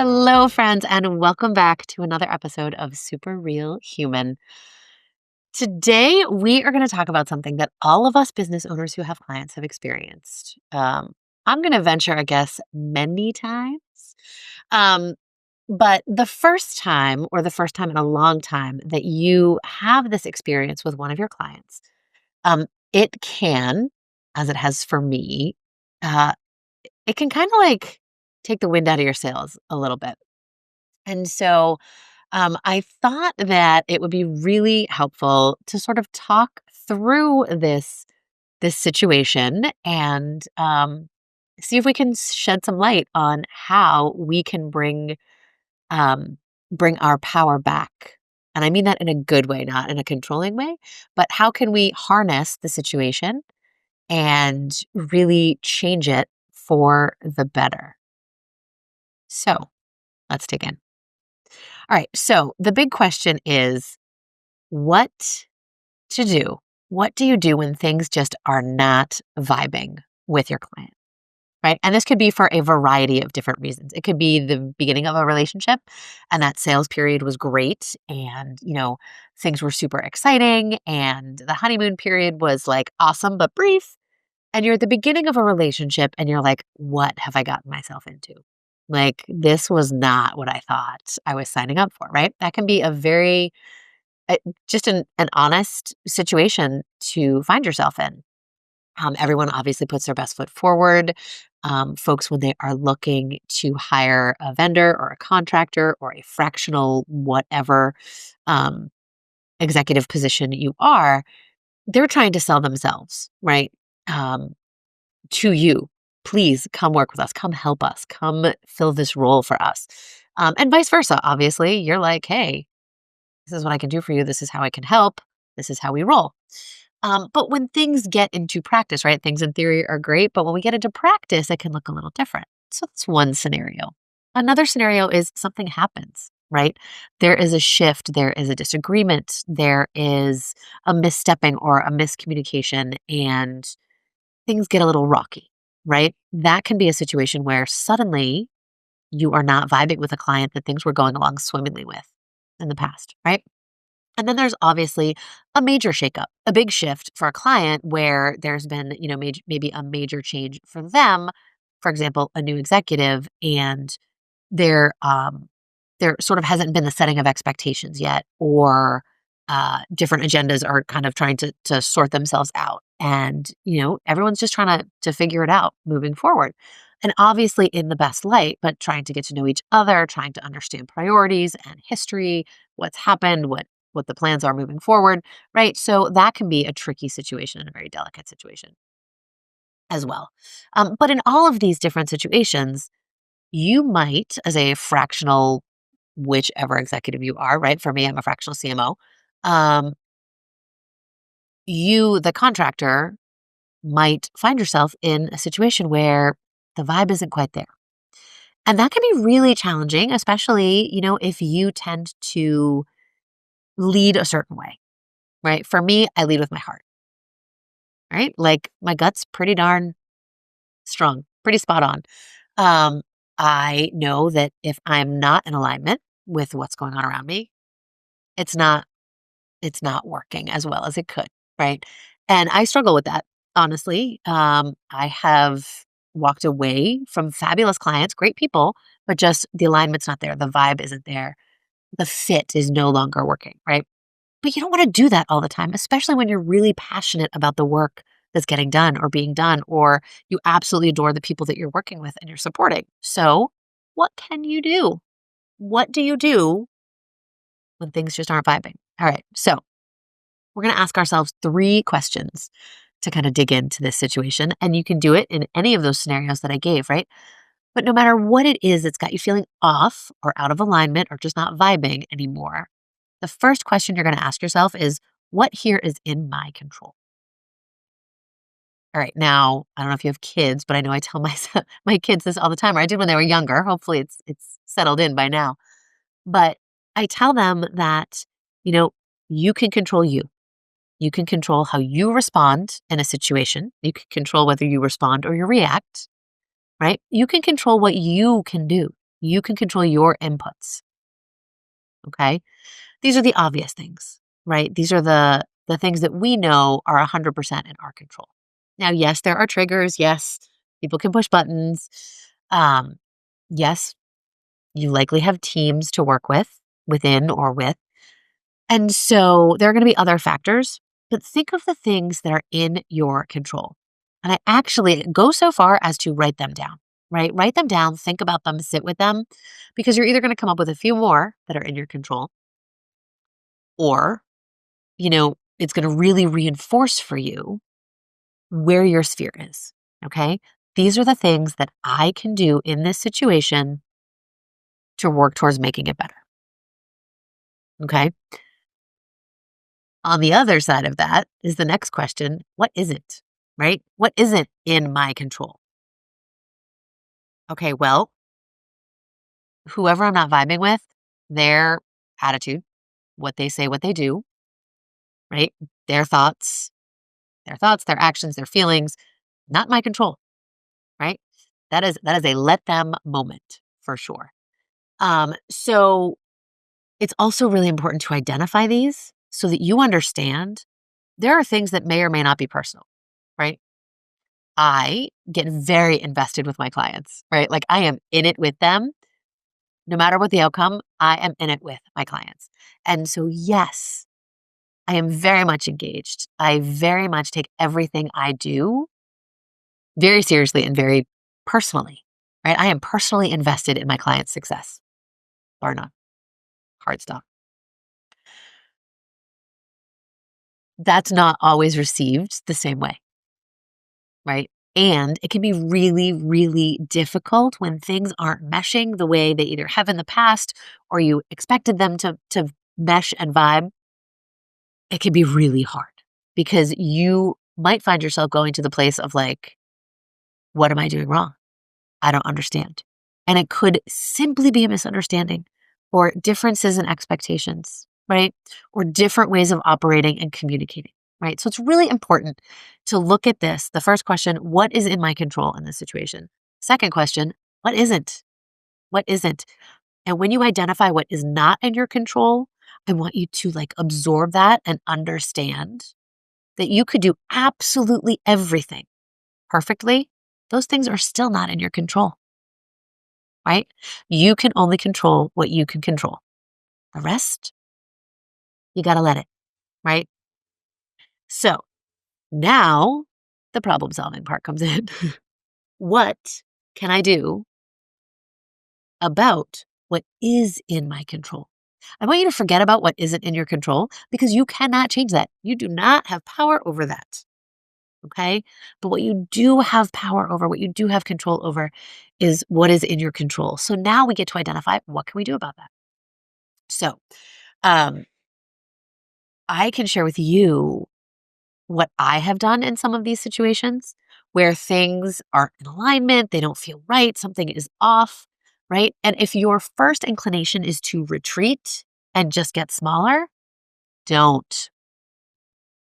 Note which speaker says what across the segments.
Speaker 1: Hello, friends, and welcome back to another episode of Super Real Human. Today, we are going to talk about something that all of us business owners who have clients have experienced. I'm going to venture a guess many times. Um, but the first time, or the first time in a long time, that you have this experience with one of your clients, it can, as it has for me, uh, it can kind of like take the wind out of your sails a little bit. And so I thought that it would be really helpful to sort of talk through this situation and see if we can shed some light on how we can bring our power back. And I mean that in a good way, not in a controlling way, but how can we harness the situation and really change it for the better? So let's dig in. All right. So the big question is what to do. What do you do when things just are not vibing with your client? Right. And this could be for a variety of different reasons. It could be the beginning of a relationship and that sales period was great and, things were super exciting and the honeymoon period was like awesome but brief. And you're at the beginning of a relationship and you're like, what have I gotten myself into? Like, this was not what I thought I was signing up for, right? That can be a very, just an honest situation to find yourself in. Everyone obviously puts their best foot forward. Folks, when they are looking to hire a vendor or a contractor or a fractional, whatever um, executive position you are, they're trying to sell themselves, right? Um, to you. Please come work with us. Come help us. Come fill this role for us. And vice versa. Obviously, you're like, hey, this is what I can do for you. This is how I can help. This is how we roll. But when things get into practice, right? Things in theory are great, but when we get into practice, it can look a little different. So that's one scenario. Another scenario is something happens, right? There is a shift, there is a disagreement, there is a misstepping or a miscommunication, and things get a little rocky, right? That can be a situation where suddenly you are not vibing with a client that things were going along swimmingly with in the past, right? And then there's obviously a major shakeup, a big shift for a client where there's been, maybe a major change for them. For example, a new executive, and there, there sort of hasn't been the setting of expectations yet, or different agendas are kind of trying to sort themselves out, and everyone's just trying to figure it out moving forward. And obviously in the best light, but trying to get to know each other, trying to understand priorities and history, what's happened, what the plans are moving forward, right? So that can be a tricky situation and a very delicate situation as well. But in all of these different situations, you might, as a fractional, whichever executive you are, right? For me, I'm a fractional CMO. Um, you, the contractor, might find yourself in a situation where the vibe isn't quite there. And that can be really challenging, especially, if you tend to lead a certain way, right? For me, I lead with my heart, right? Like my gut's pretty darn strong, pretty spot on. Um, I know that if I'm not in alignment with what's going on around me, it's not it's not working as well as it could, right? And I struggle with that, honestly. I have walked away from fabulous clients, great people, but just the alignment's not there. The vibe isn't there. The fit is no longer working, right? But you don't want to do that all the time, especially when you're really passionate about the work that's getting done or being done, or you absolutely adore the people that you're working with and you're supporting. So, what can you do? What do you do when things just aren't vibing? All right. So, we're going to ask ourselves 3 questions to kind of dig into this situation. And you can do it in any of those scenarios that I gave, right? But no matter what it is that's got you feeling off or out of alignment or just not vibing anymore, the first question you're going to ask yourself is, what here is in my control? All right. Now, I don't know if you have kids, but I know I tell my kids this all the time, or I did when they were younger. Hopefully it's settled in by now. But I tell them that, you know, you can control you. You can control how you respond in a situation. You can control whether you respond or you react, right? You can control what you can do. You can control your inputs. Okay. These are the obvious things, right? These are the things that we know are 100% in our control. Now, yes, there are triggers. Yes, people can push buttons. Um, yes, you likely have teams to work within or with. And so there are going to be other factors, but think of the things that are in your control. And I actually go so far as to write them down, right? Write them down, think about them, sit with them, because you're either going to come up with a few more that are in your control, or, it's going to really reinforce for you where your sphere is. Okay. These are the things that I can do in this situation to work towards making it better. Okay. On the other side of that is the next question: what isn't, right? What isn't in my control? Okay, well, whoever I'm not vibing with, their attitude, what they say, what they do, right? Their thoughts, their actions, their feelings, not my control, right? That is a let them moment for sure. So it's also really important to identify these so that you understand there are things that may or may not be personal, right? I get very invested with my clients, right? Like I am in it with them. No matter what the outcome, I am in it with my clients. And so, yes, I am very much engaged. I very much take everything I do very seriously and very personally, right? I am personally invested in my client's success, bar none. Hard stop. That's not always received the same way, right? And it can be really, really difficult when things aren't meshing the way they either have in the past or you expected them to mesh and vibe. It can be really hard because you might find yourself going to the place of like, what am I doing wrong? I don't understand. And it could simply be a misunderstanding or differences in expectations, right? Or different ways of operating and communicating, right? So it's really important to look at this. The first question: what is in my control in this situation? Second question: what isn't? What isn't? And when you identify what is not in your control, I want you to like absorb that and understand that you could do absolutely everything perfectly. Those things are still not in your control, right? You can only control what you can control. The rest, you got to let it, right? So now the problem solving part comes in. What can I do about what is in my control? I want you to forget about what isn't in your control because you cannot change that. You do not have power over that. Okay. But what you do have power over, what you do have control over is what is in your control. So now we get to identify what can we do about that? So um, I can share with you what I have done in some of these situations where things aren't in alignment, they don't feel right, something is off, right? And if your first inclination is to retreat and just get smaller, don't,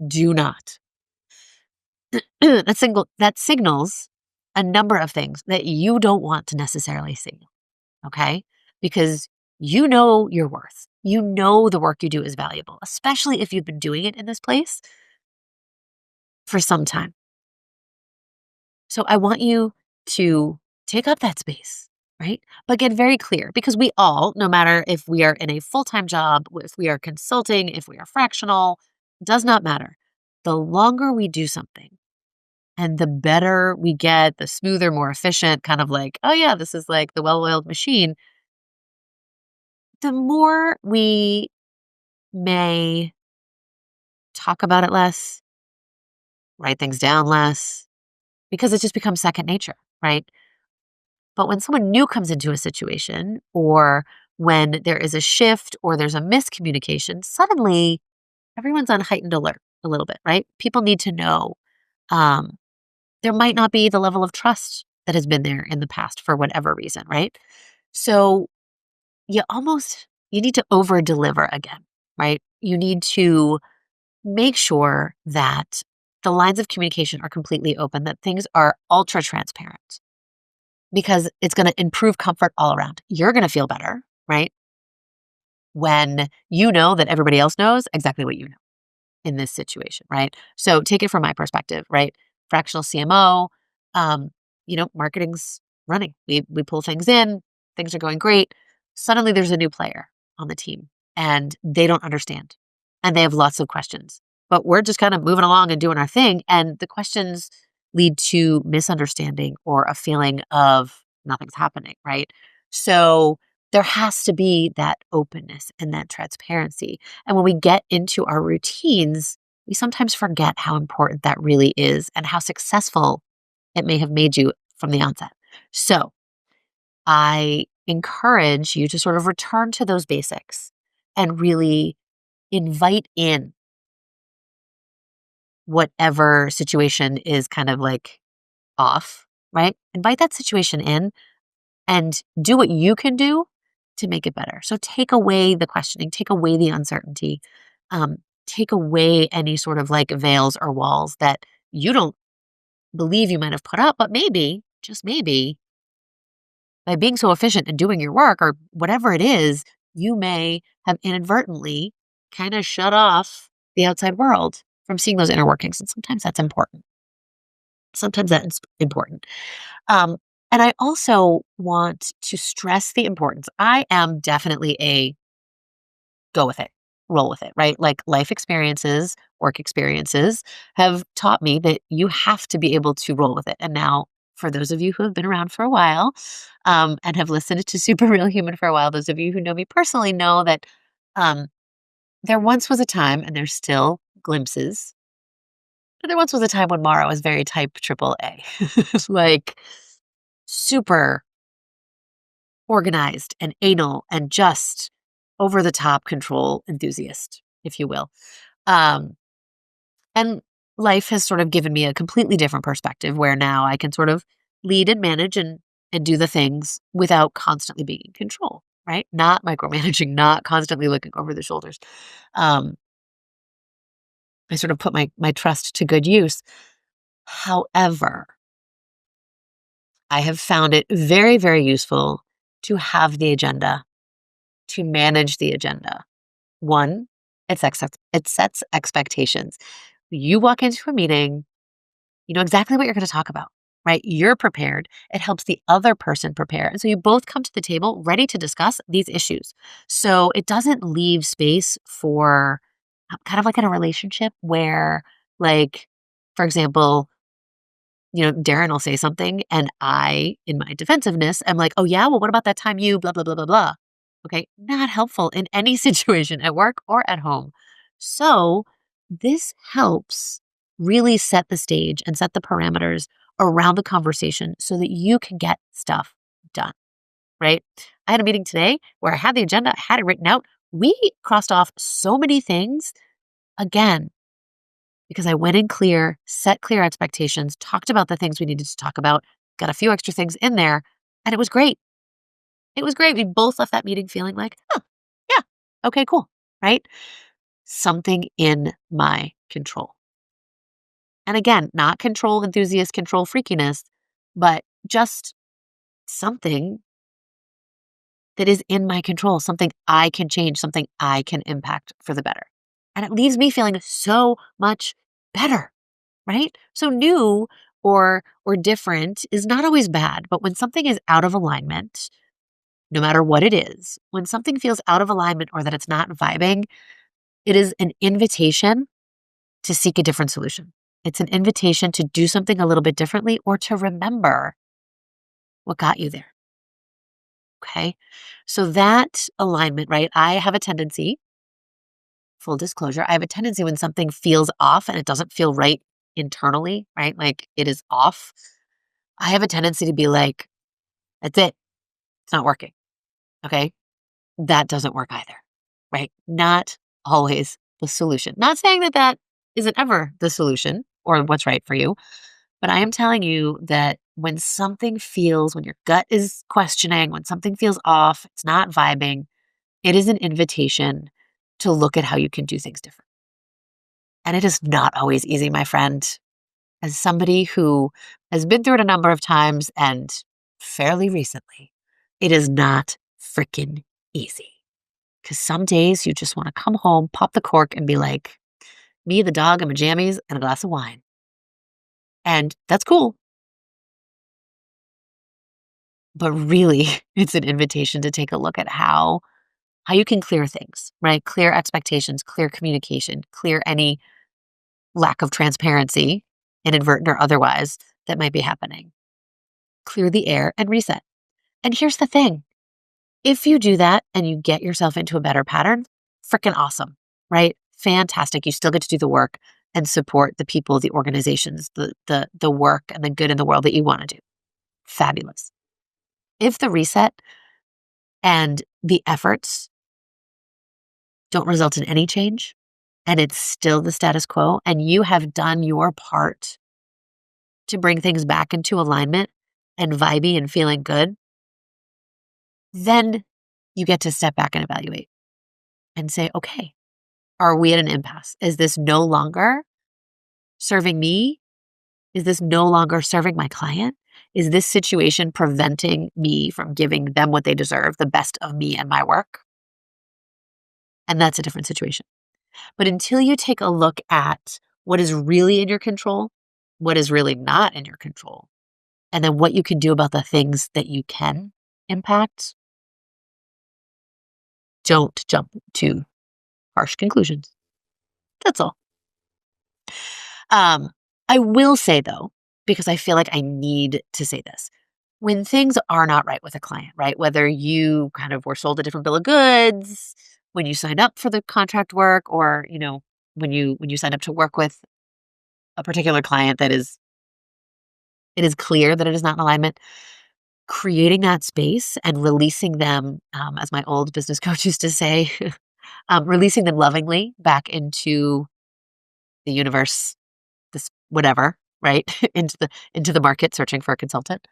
Speaker 1: do not. That signals a number of things that you don't want to necessarily signal, okay? Because you know your worth. You know the work you do is valuable, especially if you've been doing it in this place for some time. So I want you to take up that space, right? But get very clear because we all, no matter if we are in a full-time job, if we are consulting, if we are fractional, does not matter. The longer we do something and the better we get, the smoother, more efficient, kind of like, oh yeah, this is like the well-oiled machine, the more we may talk about it less, write things down less, because it just becomes second nature, right? But when someone new comes into a situation or when there is a shift or there's a miscommunication, suddenly everyone's on heightened alert a little bit, right? People need to know. Um, there might not be the level of trust that has been there in the past for whatever reason, right? So you need to over deliver again, right? You need to make sure that the lines of communication are completely open, that things are ultra transparent. because it's going to improve comfort all around. You're going to feel better, right? When you know that everybody else knows exactly what you know in this situation, right? So take it from my perspective, right? Fractional CMO, um, marketing's running. We pull things in, things are going great. Suddenly there's a new player on the team and they don't understand and they have lots of questions. But we're just kind of moving along and doing our thing. And the questions lead to misunderstanding or a feeling of nothing's happening, right? So there has to be that openness and that transparency. And when we get into our routines, we sometimes forget how important that really is and how successful it may have made you from the onset. So I encourage you to sort of return to those basics and really invite in whatever situation is kind of like off, right? Invite that situation in and do what you can do to make it better. So take away the questioning, take away the uncertainty, um, take away any sort of like veils or walls that you don't believe you might have put up, but maybe, just maybe, by being so efficient and doing your work or whatever it is, you may have inadvertently kind of shut off the outside world from seeing those inner workings. And sometimes that's important. Sometimes that's important. Um, and I also want to stress the importance. I am definitely a go with it, roll with it, right? Like life experiences, work experiences have taught me that you have to be able to roll with it. And now, for those of you who have been around for a while and have listened to Super Real Human for a while, those of you who know me personally know that um, there once was a time, and there's still glimpses, but there once was a time when Mara was very type triple A, like super organized and anal and just over the top control enthusiast, if you will. Um, and life has sort of given me a completely different perspective where now I can sort of lead and manage and do the things without constantly being in control, right? Not micromanaging, not constantly looking over the shoulders. Um, I sort of put my trust to good use. However, I have found it very, very useful to have the agenda, to manage the agenda. One, it sets expectations. You walk into a meeting, you know exactly what you're going to talk about, right? You're prepared. It helps the other person prepare. And so you both come to the table ready to discuss these issues. So it doesn't leave space for kind of like in a relationship where, like, for example, Darren will say something and I, in my defensiveness, am like, oh yeah, well, what about that time you blah, blah, blah, blah, blah. Okay. Not helpful in any situation at work or at home. So this helps really set the stage and set the parameters around the conversation so that you can get stuff done, right? I had a meeting today where I had the agenda, I had it written out. We crossed off so many things. Again, because I went in clear, set clear expectations, talked about the things we needed to talk about, got a few extra things in there, and it was great. It was great. We both left that meeting feeling like, oh, yeah, okay, cool, right? Something in my control. And again, not control enthusiast, control freakiness, but just something that is in my control, something I can change, something I can impact for the better. And it leaves me feeling so much better. Right? So new or different is not always bad, but when something is out of alignment, no matter what it is, when something feels out of alignment or that it's not vibing, it is an invitation to seek a different solution. It's an invitation to do something a little bit differently or to remember what got you there. Okay? So that alignment, right? I have a tendency, full disclosure, I have a tendency when something feels off and it doesn't feel right internally, right? Like it is off. I have a tendency to be like, that's it. It's not working. Okay. That doesn't work either. Right. Not always the solution. Not saying that that isn't ever the solution or what's right for you, but I am telling you that when something feels, when your gut is questioning, when something feels off, it's not vibing, it is an invitation to look at how you can do things different. And it is not always easy, my friend. As somebody who has been through it a number of times and fairly recently, it is not freaking easy. Because some days you just want to come home, pop the cork, and be like, me, the dog, and my jammies, and a glass of wine. And that's cool. But really, it's an invitation to take a look at how you can clear things, right? Clear expectations, clear communication, clear any lack of transparency, inadvertent or otherwise, that might be happening. Clear the air and reset. And here's the thing. If you do that and you get yourself into a better pattern, freaking awesome, right? Fantastic. You still get to do the work and support the people, the organizations, the work and the good in the world that you want to do. Fabulous. If the reset and the efforts don't result in any change and it's still the status quo and you have done your part to bring things back into alignment and vibey and feeling good, then you get to step back and evaluate and say, okay, are we at an impasse? Is this no longer serving me? Is this no longer serving my client? Is this situation preventing me from giving them what they deserve, the best of me and my work? And that's a different situation. But until you take a look at what is really in your control, what is really not in your control, and then what you can do about the things that you can impact, don't jump to harsh conclusions. That's all. Um, I will say though, because I feel like I need to say this, when things are not right with a client, right? Whether you kind of were sold a different bill of goods when you signed up for the contract work, or when you signed up to work with a particular client that it is clear that it is not in alignment, creating that space and releasing them, as my old business coach used to say, releasing them lovingly back into the universe, this whatever, right? into the market searching for a consultant.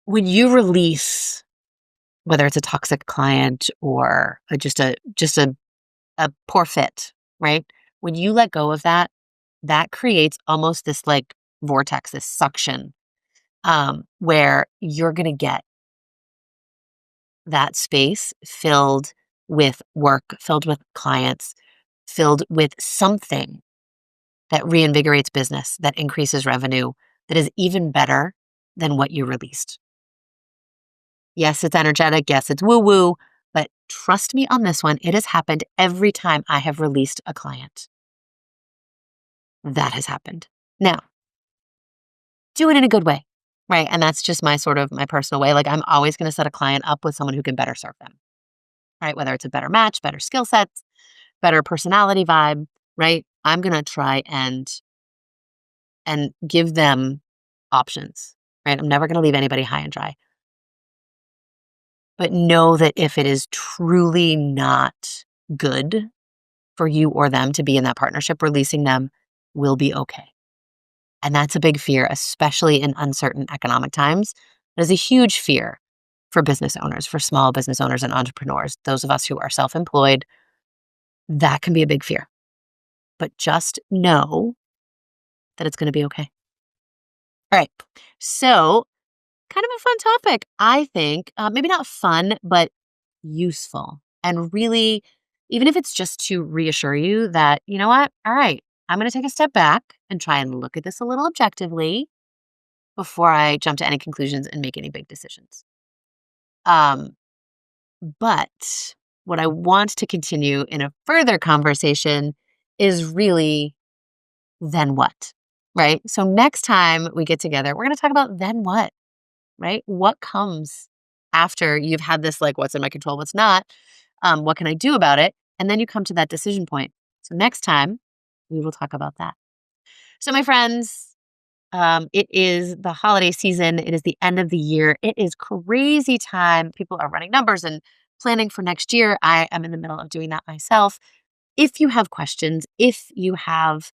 Speaker 1: When you release, whether it's a toxic client or just a poor fit, right? When you let go of that, that creates almost this like vortex, this suction, where you're going to get that space filled with work, filled with clients, filled with something that reinvigorates business, that increases revenue, that is even better than what you released. Yes, it's energetic. Yes, it's woo woo. But trust me on this one, it has happened every time I have released a client. That has happened. Now, do it in a good way, right? And that's just my personal way. Like, I'm always going to set a client up with someone who can better serve them, right? Whether it's a better match, better skill sets, better personality vibe, right? I'm going to try and give them options, right? I'm never going to leave anybody high and dry. But know that if it is truly not good for you or them to be in that partnership, releasing them will be okay. And that's a big fear, especially in uncertain economic times. It is a huge fear for business owners, for small business owners and entrepreneurs, those of us who are self-employed. That can be a big fear. But just know that it's going to be okay. All right. So, kind of a fun topic, I think. Maybe not fun, but useful. And really, even if it's just to reassure you that, you know what? All right, I'm going to take a step back and try and look at this a little objectively before I jump to any conclusions and make any big decisions. Um, but what I want to continue in a further conversation is really then what, right? So next time we get together, we're going to talk about then what, right? What comes after you've had this, like, what's in my control, what's not? What can I do about it? And then you come to that decision point. So next time we will talk about that. So my friends, it is the holiday season. It is the end of the year. It is crazy time. People are running numbers and planning for next year. I am in the middle of doing that myself. If you have questions, if you have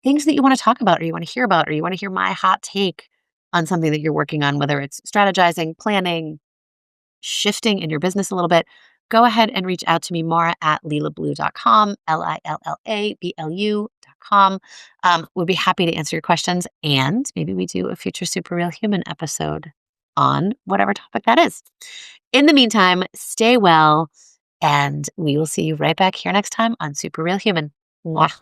Speaker 1: things that you want to talk about or you want to hear about, or you want to hear my hot take on something that you're working on, whether it's strategizing, planning, shifting in your business a little bit, go ahead and reach out to me, Maura at lilablue.com, LILLABLU.com. gmail.com. We'd be happy to answer your questions. And maybe we do a future Super Real Human episode on whatever topic that is. In the meantime, stay well, and we will see you right back here next time on Super Real Human. Mwah.